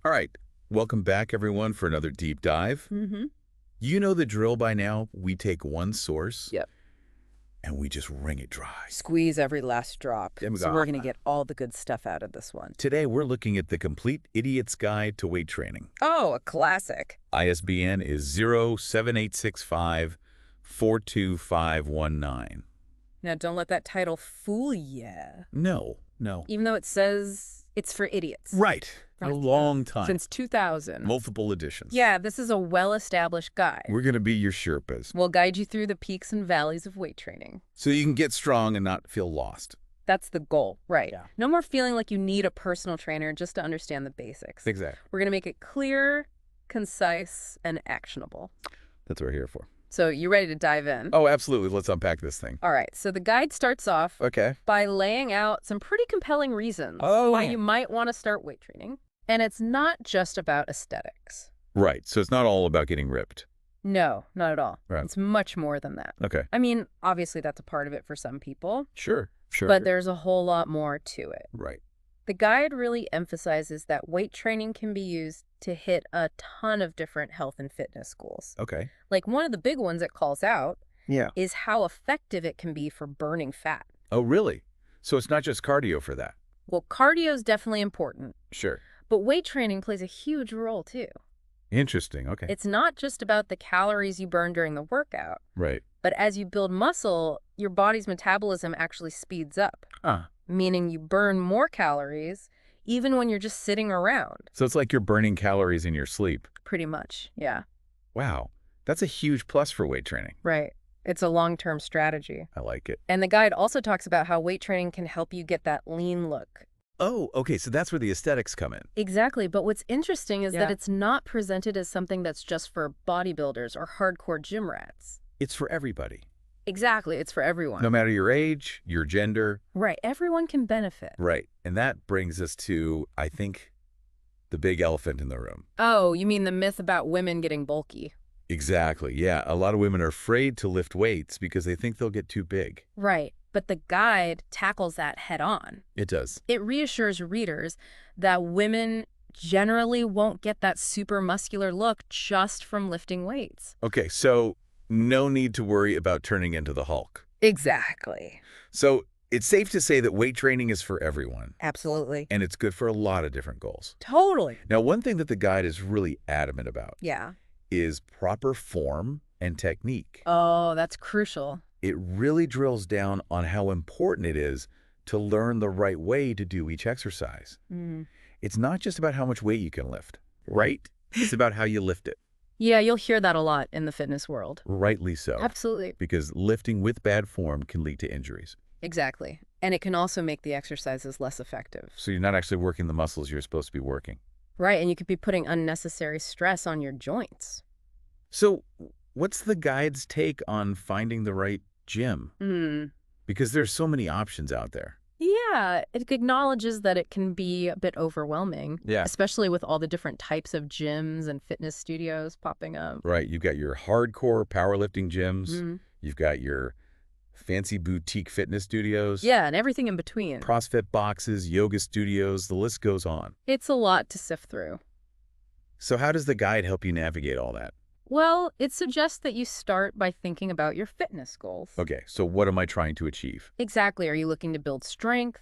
All right. Welcome back, everyone, for another deep dive. You know the drill by now. We take one source Yep. and we just wring it dry. Squeeze every last drop. There we So go. we're going to get all the good stuff out of this one. Today, we're looking at the Complete Idiot's Guide to Weight Training. Oh, a classic. ISBN is 07865-42519. Now, don't let that title fool you. No. Even though it says it's for idiots. Right. A long time. Since 2000. Multiple editions. Yeah, this is a well-established guide. We're going to be your Sherpas, We'll guide you through the peaks and valleys of weight training. so you can get strong and not feel lost. That's the goal, right? Yeah. No more feeling like you need a personal trainer just to understand the basics. Exactly. We're going to make it clear, concise, and actionable. That's what we're here for. So you ready to dive in? Oh, absolutely. Let's unpack this thing. All right, so the guide starts off Okay. by laying out some pretty compelling reasons Oh. why you might want to start weight training. And it's not just about aesthetics. Right. So it's not all about getting ripped. No, not at all. Right. It's much more than that. Okay. I mean, obviously that's a part of it for some people, Sure. but there's a whole lot more to it. Right. The guide really emphasizes that weight training can be used to hit a ton of different health and fitness goals. Okay. Like one of the big ones it calls out Yeah. is how effective it can be for burning fat. Oh, really? So it's not just cardio for that? Well, cardio is definitely important, Sure. but weight training plays a huge role too. Interesting. Okay. It's not just about the calories you burn during the workout, Right. but as you build muscle, your body's metabolism actually speeds up, meaning you burn more calories even when you're just sitting around. So it's like you're burning calories in your sleep. Pretty much, yeah. Wow. That's a huge plus for weight training. Right. It's a long-term strategy. I like it. And the guide also talks about how weight training can help you get that lean look. Oh, okay. So that's where the aesthetics come in. Exactly, but what's interesting is that Yeah. it's not presented as something that's just for bodybuilders or hardcore gym rats. It's for everybody. Exactly, it's for everyone. No matter your age, your gender. Right, everyone can benefit. Right. And that brings us to, I think, the big elephant in the room. Oh, you mean the myth about women getting bulky? Exactly. Yeah. A lot of women are afraid to lift weights because they think they'll get too big. Right, but the guide tackles that head on. It does. It reassures readers that women generally won't get that super muscular look just from lifting weights. Okay. So no need to worry about turning into the Hulk. Exactly. So it's safe to say that weight training is for everyone, Absolutely. and it's good for a lot of different goals. Totally. Now, one thing that the guide is really adamant about Yeah. is proper form and technique. Oh, that's crucial. It really drills down on how important it is to learn the right way to do each exercise. It's not just about how much weight you can lift, right? It's about how you lift it. Yeah, you'll hear that a lot in the fitness world. Rightly so. Absolutely. Because lifting with bad form can lead to injuries. Exactly. And it can also make the exercises less effective. So you're not actually working the muscles you're supposed to be working. Right, and you could be putting unnecessary stress on your joints. So what's the guide's take on finding the right gym? Because there's so many options out there. Yeah, it acknowledges that it can be a bit overwhelming. Yeah. Especially with all the different types of gyms and fitness studios popping up. Right. You've got your hardcore powerlifting gyms. You've got your fancy boutique fitness studios. Yeah, and everything in between. CrossFit boxes, yoga studios, the list goes on. It's a lot to sift through. So how does the guide help you navigate all that? Well, it suggests that you start by thinking about your fitness goals. Okay, so what am I trying to achieve? Exactly. Are you looking to build strength,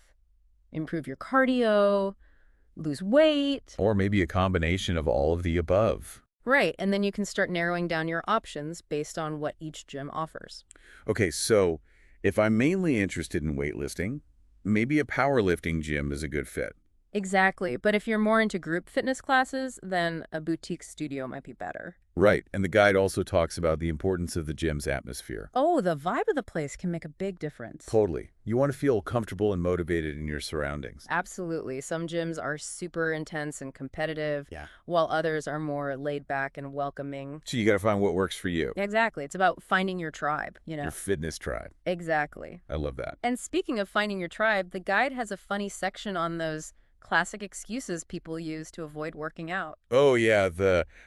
improve your cardio, lose weight? Or maybe a combination of all of the above. Right, and then you can start narrowing down your options based on what each gym offers. Okay, so if I'm mainly interested in weightlifting, maybe a powerlifting gym is a good fit. Exactly, but if you're more into group fitness classes, then a boutique studio might be better. Right, and the guide also talks about the importance of the gym's atmosphere. Oh, the vibe of the place can make a big difference. Totally. You want to feel comfortable and motivated in your surroundings. Absolutely. Some gyms are super intense and competitive, Yeah. while others are more laid back and welcoming. So you got to find what works for you. Exactly. It's about finding your tribe, you know? Your fitness tribe. Exactly. I love that. And speaking of finding your tribe, the guide has a funny section on those classic excuses people use to avoid working out. Oh, yeah,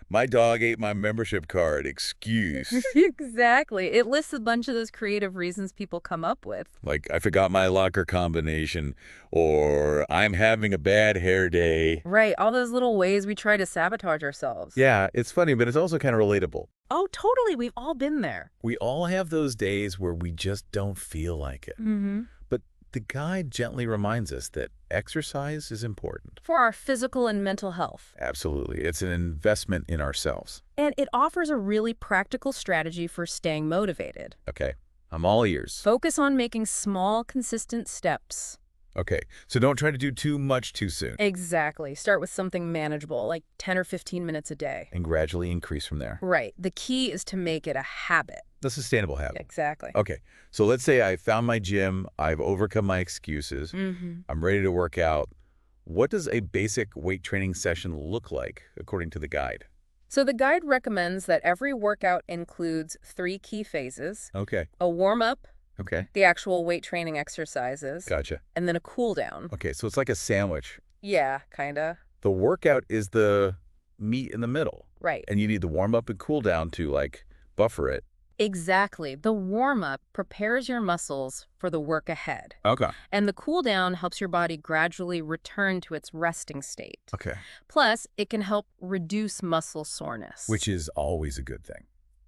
my dog ate my membership card excuse. Exactly. It lists a bunch of those creative reasons people come up with. Like, I forgot my locker combination, or I'm having a bad hair day. Right. All those little ways we try to sabotage ourselves. Yeah, it's funny, but it's also kind of relatable. Oh, totally. We've all been there. We all have those days where we just don't feel like it. Mm-hmm. But the guide gently reminds us that exercise is important. For our physical and mental health. Absolutely. It's an investment in ourselves. And it offers a really practical strategy for staying motivated. Okay, I'm all ears. Focus on making small, consistent steps. Okay, so don't try to do too much too soon. Exactly. Start with something manageable, like 10 or 15 minutes a day. And gradually increase from there. Right. The key is to make it a habit. The sustainable habit. Exactly. Okay, so let's say I found my gym, I've overcome my excuses, I'm ready to work out. What does a basic weight training session look like, according to the guide? So the guide recommends that every workout includes 3 key phases. Okay. A warm-up, Okay. the actual weight training exercises, Gotcha. and then a cool down. Okay, so it's like a sandwich. Yeah, kinda. The workout is the meat in the middle. Right. And you need the warm-up and cool down to, like, buffer it. Exactly. The warm-up prepares your muscles for the work ahead. Okay. And the cool down helps your body gradually return to its resting state. Okay. Plus, it can help reduce muscle soreness. Which is always a good thing.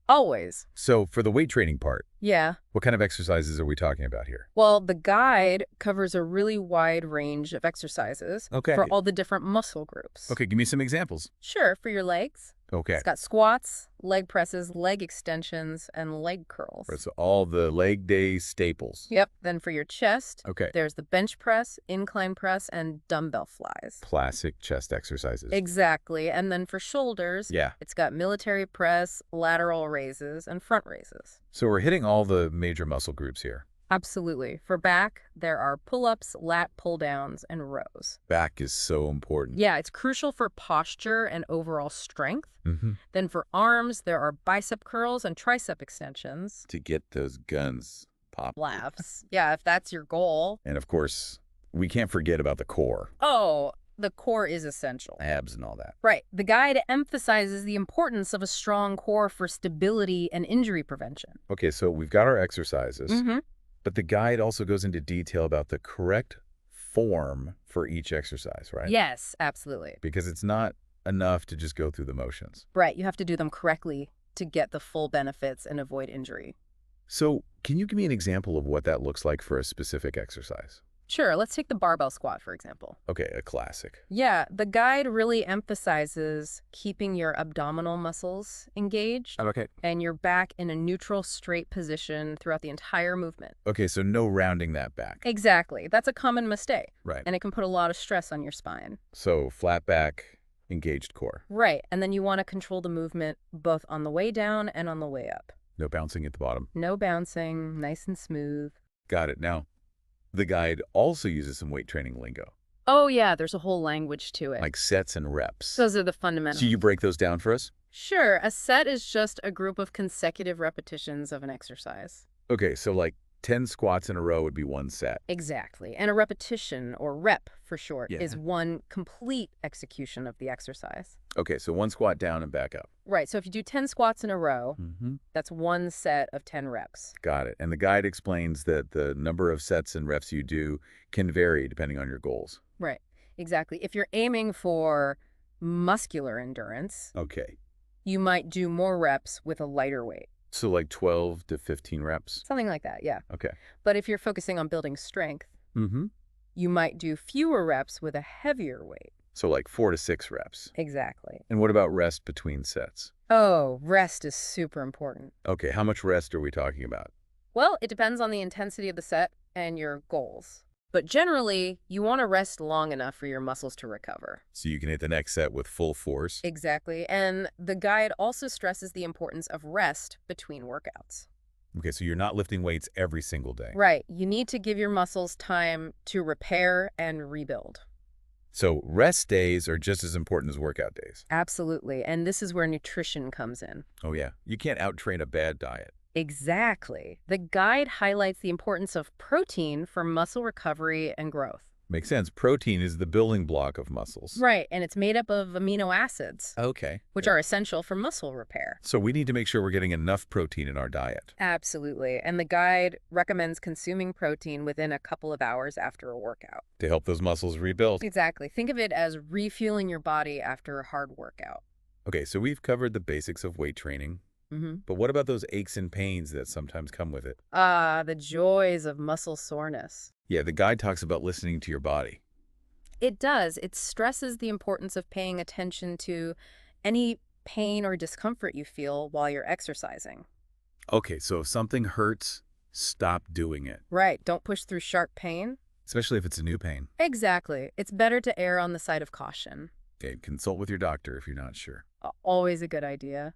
Always. So for the weight training part, Yeah. what kind of exercises are we talking about here? Well, the guide covers a really wide range of exercises for all the different muscle groups. Okay, give me some examples. Sure, for your legs. Okay. It's got squats, leg presses, leg extensions, and leg curls. Right, so all the leg day staples. Yep. Then for your chest, Okay. there's the bench press, incline press, and dumbbell flies. Classic chest exercises. Exactly. And then for shoulders, Yeah. it's got military press, lateral raises, and front raises. So we're hitting all the major muscle groups here. Absolutely. For back, there are pull-ups, lat pull-downs, and rows. Back is so important. Yeah, it's crucial for posture and overall strength. Mm-hmm. Then for arms, there are bicep curls and tricep extensions. To get those guns popped. Laughs. Yeah, if that's your goal. And of course, we can't forget about the core. Oh, the core is essential. Abs and all that. Right. The guide emphasizes the importance of a strong core for stability and injury prevention. Okay, so we've got our exercises. Mm-hmm. But the guide also goes into detail about the correct form for each exercise, right? Yes, absolutely. Because it's not enough to just go through the motions. Right. You have to do them correctly to get the full benefits and avoid injury. So can you give me an example of what that looks like for a specific exercise? Sure. Let's take the barbell squat, for example. Okay, a classic. Yeah, the guide really emphasizes keeping your abdominal muscles engaged Okay. and your back in a neutral, straight position throughout the entire movement. Okay, so no rounding that back. Exactly. That's a common mistake, Right. and it can put a lot of stress on your spine. So flat back, engaged core. Right, and then you want to control the movement both on the way down and on the way up. No bouncing at the bottom. No bouncing, nice and smooth. Got it. Now, the guide also uses some weight training lingo, Oh, yeah, there's a whole language to it. like sets and reps. Those are the fundamentals. So you break those down for us? Sure, a set is just a group of consecutive repetitions of an exercise. Okay, so like 10 squats in a row would be one set. Exactly. And a repetition, or rep for short, Yeah. is one complete execution of the exercise. Okay, so one squat down and back up. Right, so if you do 10 squats in a row, Mm-hmm. that's one set of 10 reps. Got it. And the guide explains that the number of sets and reps you do can vary depending on your goals. Right, exactly. If you're aiming for muscular endurance, Okay. you might do more reps with a lighter weight. So like 12 to 15 reps? Something like that, yeah. Okay. But if you're focusing on building strength, Mm-hmm. you might do fewer reps with a heavier weight. So like 4 to 6 reps. Exactly. And what about rest between sets? Oh, rest is super important. Okay, how much rest are we talking about? Well, it depends on the intensity of the set and your goals. But generally, you want to rest long enough for your muscles to recover. So you can hit the next set with full force? Exactly. And the guide also stresses the importance of rest between workouts. Okay, so you're not lifting weights every single day. Right. You need to give your muscles time to repair and rebuild. So rest days are just as important as workout days. Absolutely. And this is where nutrition comes in. Oh yeah, you can't out-train a bad diet. Exactly. The guide highlights the importance of protein for muscle recovery and growth. Makes sense. Protein is the building block of muscles. Right, and it's made up of amino acids. Okay. Which are essential for muscle repair. So we need to make sure we're getting enough protein in our diet. Absolutely. And the guide recommends consuming protein within a couple of hours after a workout. To help those muscles rebuild. Exactly. Think of it as refueling your body after a hard workout. Okay, so we've covered the basics of weight training. But what about those aches and pains that sometimes come with it? The joys of muscle soreness. Yeah, the guide talks about listening to your body. It does. It stresses the importance of paying attention to any pain or discomfort you feel while you're exercising. Okay, so if something hurts, stop doing it. Right. Don't push through sharp pain. Especially if it's a new pain. Exactly. It's better to err on the side of caution. Okay, consult with your doctor if you're not sure. Always a good idea.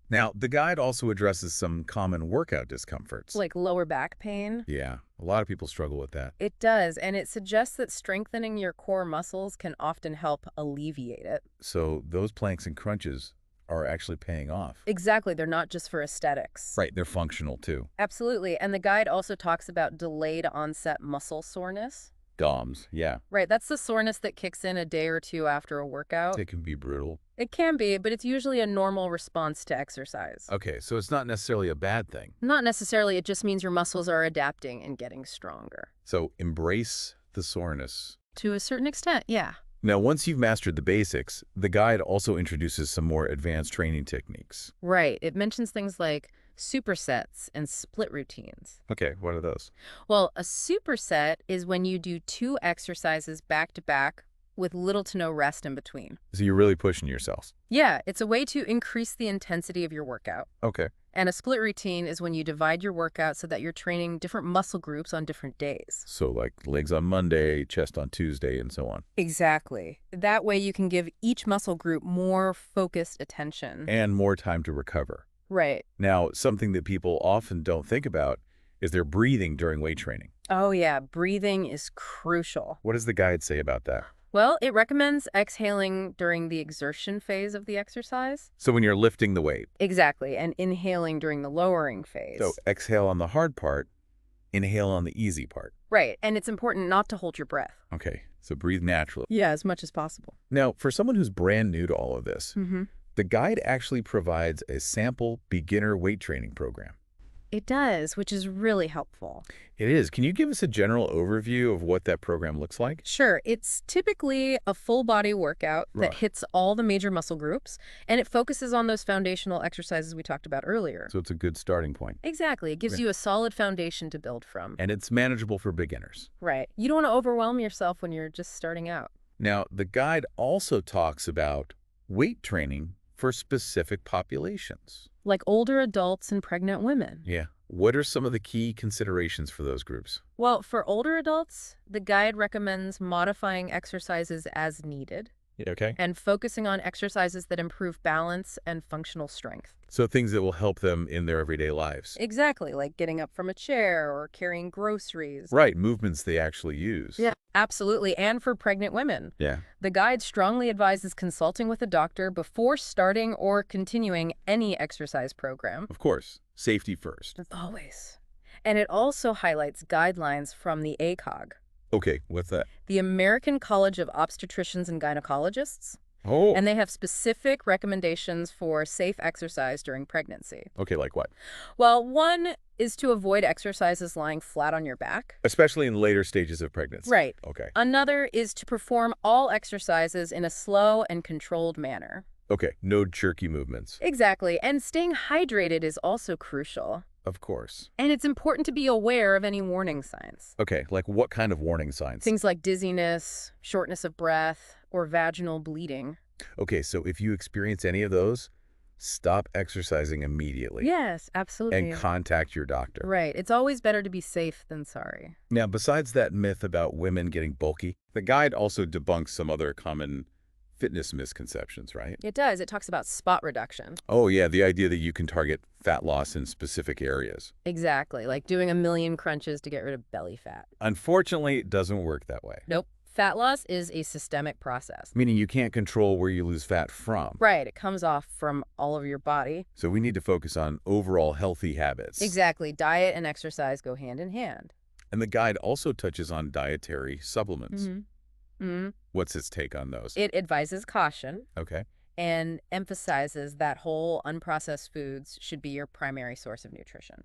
Now, the guide also addresses some common workout discomforts. Like lower back pain. Yeah, a lot of people struggle with that. It does, and it suggests that strengthening your core muscles can often help alleviate it. So those planks and crunches are actually paying off. Exactly. They're not just for aesthetics. Right, they're functional too. Absolutely. And the guide also talks about delayed onset muscle soreness. DOMS, yeah. Right. That's the soreness that kicks in a day or two after a workout. It can be brutal. It can be, but it's usually a normal response to exercise. Okay, so it's not necessarily a bad thing. Not necessarily. It just means your muscles are adapting and getting stronger. So embrace the soreness. To a certain extent, yeah. Now, once you've mastered the basics, the guide also introduces some more advanced training techniques. Right. It mentions things like supersets and split routines. Okay, what are those? Well, a superset is when you do 2 exercises back to back with little to no rest in between. So you're really pushing yourself. Yeah, it's a way to increase the intensity of your workout. Okay. And a split routine is when you divide your workout so that you're training different muscle groups on different days. So like legs on Monday, chest on Tuesday, and so on. Exactly. That way you can give each muscle group more focused attention. And more time to recover. Right. Now, something that people often don't think about is their breathing during weight training. Oh yeah, breathing is crucial. What does the guide say about that? Well, it recommends exhaling during the exertion phase of the exercise. So when you're lifting the weight. Exactly, and inhaling during the lowering phase. So exhale on the hard part, inhale on the easy part. Right, and it's important not to hold your breath. Okay, so breathe naturally. Yeah, as much as possible. Now, for someone who's brand new to all of this, the guide actually provides a sample beginner weight training program. It does, which is really helpful. It is. Can you give us a general overview of what that program looks like? Sure. It's typically a full body workout that hits all the major muscle groups, and it focuses on those foundational exercises we talked about earlier. So it's a good starting point. Exactly. It gives you a solid foundation to build from. And it's manageable for beginners. Right. You don't want to overwhelm yourself when you're just starting out. Now, the guide also talks about weight training for specific populations. Like older adults and pregnant women. Yeah. What are some of the key considerations for those groups? Well, for older adults, the guide recommends modifying exercises as needed. Okay. And focusing on exercises that improve balance and functional strength. So things that will help them in their everyday lives. Exactly, like getting up from a chair or carrying groceries. Right, movements they actually use. Yeah, absolutely. And for pregnant women. Yeah. The guide strongly advises consulting with a doctor before starting or continuing any exercise program. Of course, safety first. Always. And it also highlights guidelines from the ACOG. Okay, what's that? The American College of Obstetricians and Gynecologists. Oh. And they have specific recommendations for safe exercise during pregnancy. Okay, like what? Well, one is to avoid exercises lying flat on your back. Especially in later stages of pregnancy. Right. Okay. Another is to perform all exercises in a slow and controlled manner. Okay, no jerky movements. Exactly. And staying hydrated is also crucial. Of course. And it's important to be aware of any warning signs. Okay, like what kind of warning signs? Things like dizziness, shortness of breath, or vaginal bleeding. Okay, so if you experience any of those, stop exercising immediately. Yes, absolutely. And contact your doctor. Right. It's always better to be safe than sorry. Now, besides that myth about women getting bulky, the guide also debunks some other common fitness misconceptions, right? It does. It talks about spot reduction. Oh, yeah, the idea that you can target fat loss in specific areas. Exactly, like doing 1,000,000 crunches to get rid of belly fat. Unfortunately, it doesn't work that way. Nope. Fat loss is a systemic process. Meaning you can't control where you lose fat from. Right. It comes off from all over your body. So we need to focus on overall healthy habits. Exactly. Diet and exercise go hand in hand. And the guide also touches on dietary supplements. Mm-hmm. What's its take on those? It advises caution. Okay. And emphasizes that whole unprocessed foods should be your primary source of nutrition.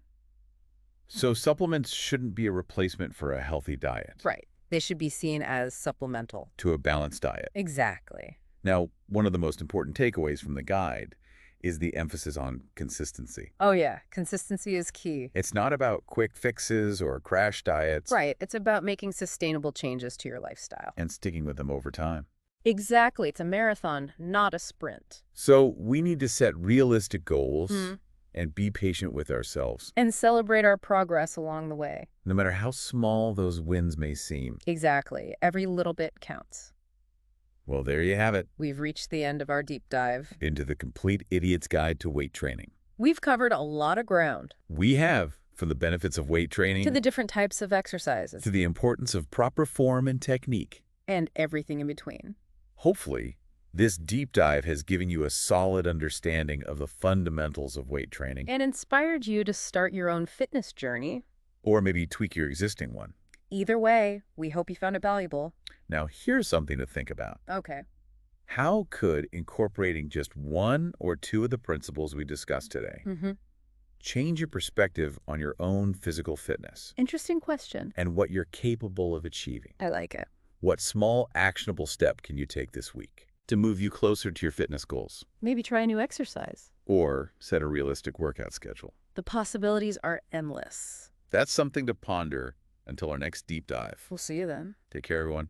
So supplements shouldn't be a replacement for a healthy diet. Right. They should be seen as supplemental to a balanced diet. Exactly. Now, one of the most important takeaways from the guide is the emphasis on consistency. Oh, yeah. Consistency is key. It's not about quick fixes or crash diets. Right. It's about making sustainable changes to your lifestyle. And sticking with them over time. Exactly. It's a marathon, not a sprint. So we need to set realistic goals and be patient with ourselves. And celebrate our progress along the way. No matter how small those wins may seem. Exactly. Every little bit counts. Well, there you have it. We've reached the end of our deep dive into the Complete Idiot's Guide to Weight Training. We've covered a lot of ground. We have, from the benefits of weight training to the different types of exercises. to the importance of proper form and technique. And everything in between. Hopefully, this deep dive has given you a solid understanding of the fundamentals of weight training. And inspired you to start your own fitness journey. Or maybe tweak your existing one. Either way, we hope you found it valuable. Now, here's something to think about. Okay. How could incorporating just one or two of the principles we discussed today change your perspective on your own physical fitness? Interesting question. And what you're capable of achieving? I like it. What small, actionable step can you take this week to move you closer to your fitness goals? Maybe try a new exercise. Or set a realistic workout schedule. The possibilities are endless. That's something to ponder until our next deep dive. We'll see you then. Take care, everyone.